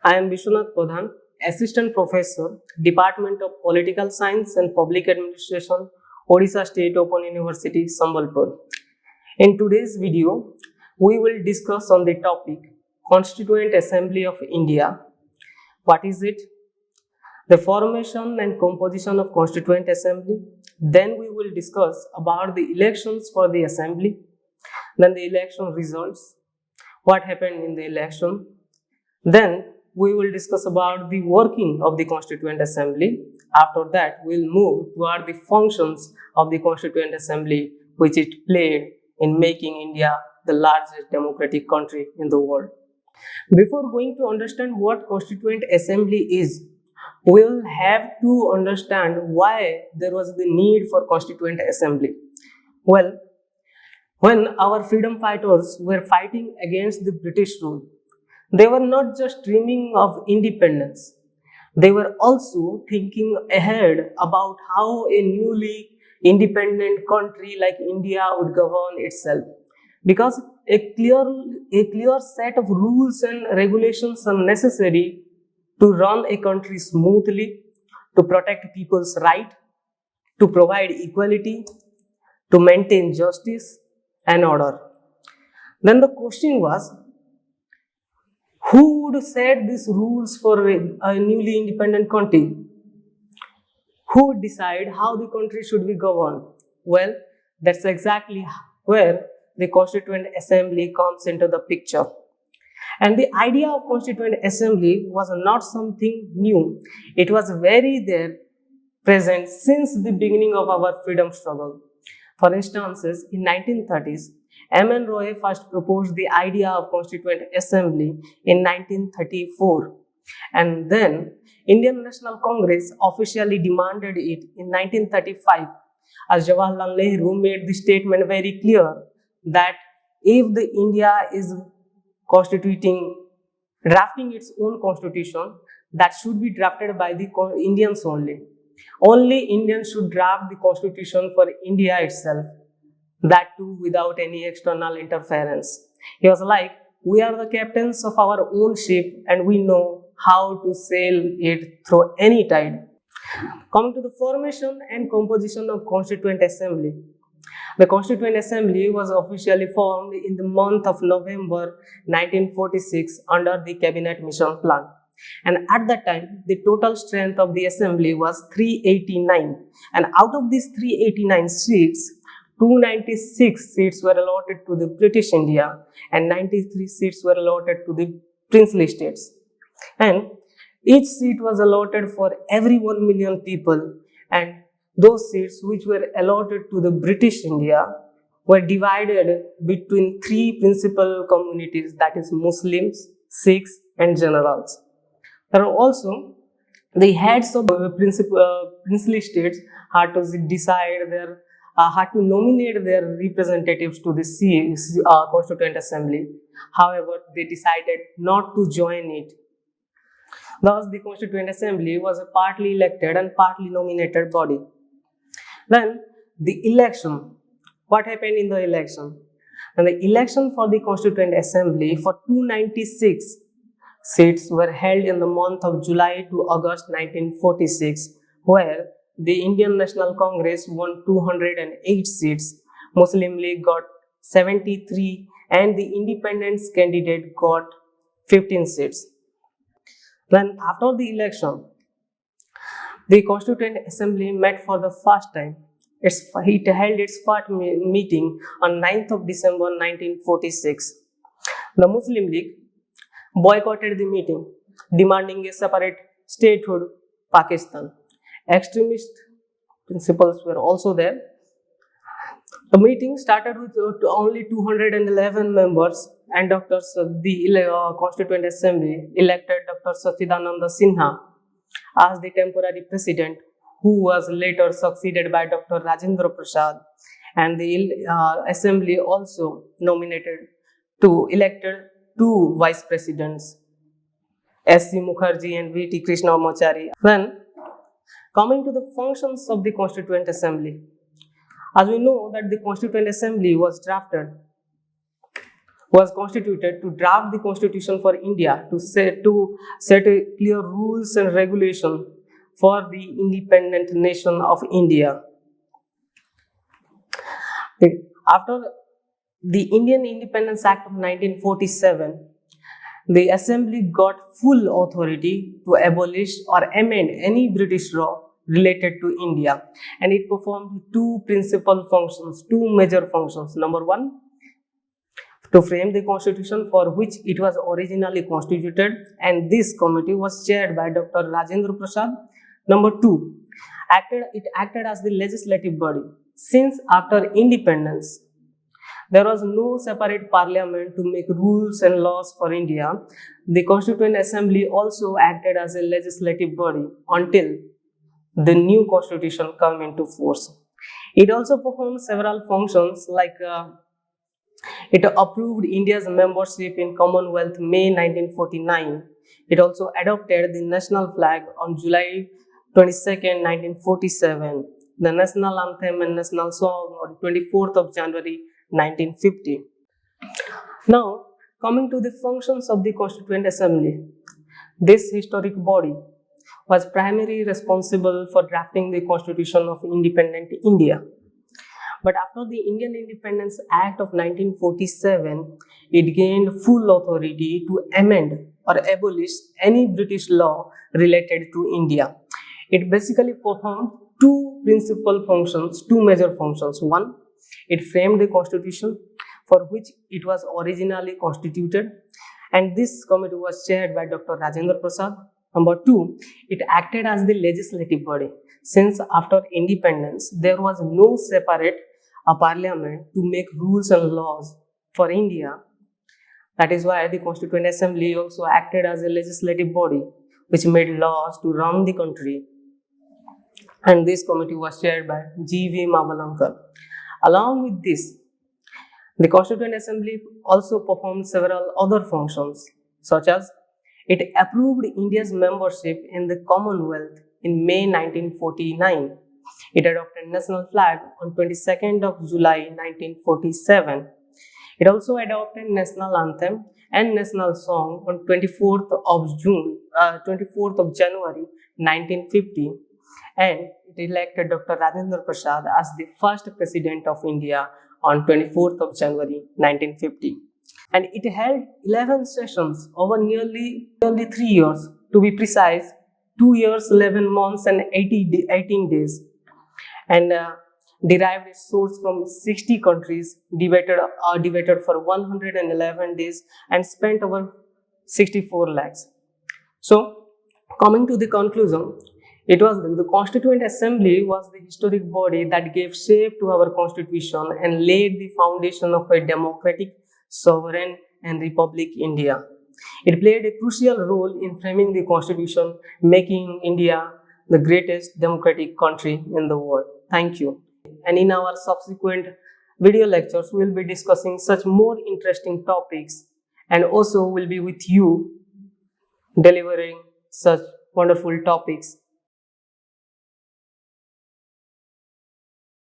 I am Vishwanath Pradhan, Assistant Professor, Department of Political Science and Public Administration, Odisha State Open University, Sambalpur. In today's video, we will discuss on the topic Constituent Assembly of India. What is it? The formation and composition of Constituent Assembly. Then we will discuss about the elections for the Assembly. Then the election results. What happened in the election. Then we will discuss about the working of the Constituent Assembly. After that, we will move toward the functions of the Constituent Assembly which it played in making India the largest democratic country in the world. Before going to understand what Constituent Assembly is, we will have to understand why there was the need for Constituent Assembly. Well, when our freedom fighters were fighting against the British rule, they were not just dreaming of independence, they were also thinking ahead about how a newly independent country like India would govern itself. Because a clear set of rules and regulations are necessary to run a country smoothly, to protect people's right, to provide equality, to maintain justice and order. Then the question was, who would set these rules for a newly independent country? Who would decide how the country should be governed? Well, that's exactly where the Constituent Assembly comes into the picture. And the idea of Constituent Assembly was not something new. It was very there, present since the beginning of our freedom struggle. For instance, in 1930s, M.N. Roy first proposed the idea of Constituent Assembly in 1934, and then Indian National Congress officially demanded it in 1935, as Jawaharlal Nehru made the statement very clear that if the India is drafting its own constitution, that should be drafted by the Indians only. Only Indians should draft the constitution for India itself, that too without any external interference. He was like, we are the captains of our own ship and we know how to sail it through any tide. Coming to the formation and composition of Constituent Assembly. The Constituent Assembly was officially formed in the month of November 1946 under the Cabinet Mission Plan. And at that time, the total strength of the Assembly was 389. And out of these 389 seats, 296 seats were allotted to the British India and 93 seats were allotted to the princely states. And each seat was allotted for every 1 million people, and those seats which were allotted to the British India were divided between three principal communities, that is Muslims, Sikhs and generals. There are also the heads of the princely states had to decide had to nominate their representatives to the Constituent Assembly. However, they decided not to join it. Thus, the Constituent Assembly was a partly elected and partly nominated body. Then, the election. What happened in the election? And the election for the Constituent Assembly for 296 seats were held in the month of July to August 1946, where the Indian National Congress won 208 seats, Muslim League got 73, and the independence candidate got 15 seats. Then after the election, the Constituent Assembly met for the first time. It held its first meeting on 9th of December 1946. The Muslim League boycotted the meeting, demanding a separate statehood, Pakistan. Extremist principles were also there. The meeting started with only 211 members, and the Constituent Assembly elected Dr. Sachidananda Sinha as the temporary president, who was later succeeded by Dr. Rajendra Prasad, and the Assembly also elected two vice presidents, S.C. Mukherjee and V.T. Krishnamachari. Then, coming to the functions of the Constituent Assembly. As we know that the Constituent Assembly was drafted was constituted to draft the constitution for India, to set a clear rules and regulation for the independent nation of India. After the Indian Independence Act of 1947, the Assembly got full authority to abolish or amend any British law related to India, and it performed two principal functions, two major functions. Number one, to frame the constitution for which it was originally constituted, and this committee was chaired by Dr. Rajendra Prasad. Number two, it acted as the legislative body. Since after independence, there was no separate parliament to make rules and laws for India. The Constituent Assembly also acted as a legislative body until the new constitution came into force. It also performed several functions like it approved India's membership in Commonwealth May 1949. It also adopted the national flag on July 22nd, 1947, the national anthem and national song on 24th of January 1950. Now, coming to the functions of the Constituent Assembly, this historic body was primarily responsible for drafting the Constitution of independent India. But after the Indian Independence Act of 1947, it gained full authority to amend or abolish any British law related to India. It basically performed two principal functions, two major functions. One, it framed the constitution for which it was originally constituted, and this committee was chaired by Dr. Rajendra Prasad. Number two, it acted as the legislative body. Since after independence, there was no separate parliament to make rules and laws for India. That is why the Constituent Assembly also acted as a legislative body which made laws to run the country. And this committee was chaired by G.V. Mavalankar. Along with this, the Constituent Assembly also performed several other functions, such as it approved India's membership in the Commonwealth in May 1949. It adopted national flag on 22nd of July 1947. It also adopted national anthem and national song on 24th of January 1950. And it elected Dr. Rajendra Prasad as the first president of India on 24th of January 1950. And it held 11 sessions over nearly 3 years, to be precise, 2 years, 11 months and 18 days, and derived its source from 60 countries, debated for 111 days, and spent over 64 lakhs. So, coming to the conclusion, it was the Constituent Assembly was the historic body that gave shape to our constitution and laid the foundation of a democratic, sovereign and republic India. It played a crucial role in framing the constitution, making India the greatest democratic country in the world. Thank you. And in our subsequent video lectures, we will be discussing such more interesting topics, and also will be with you delivering such wonderful topics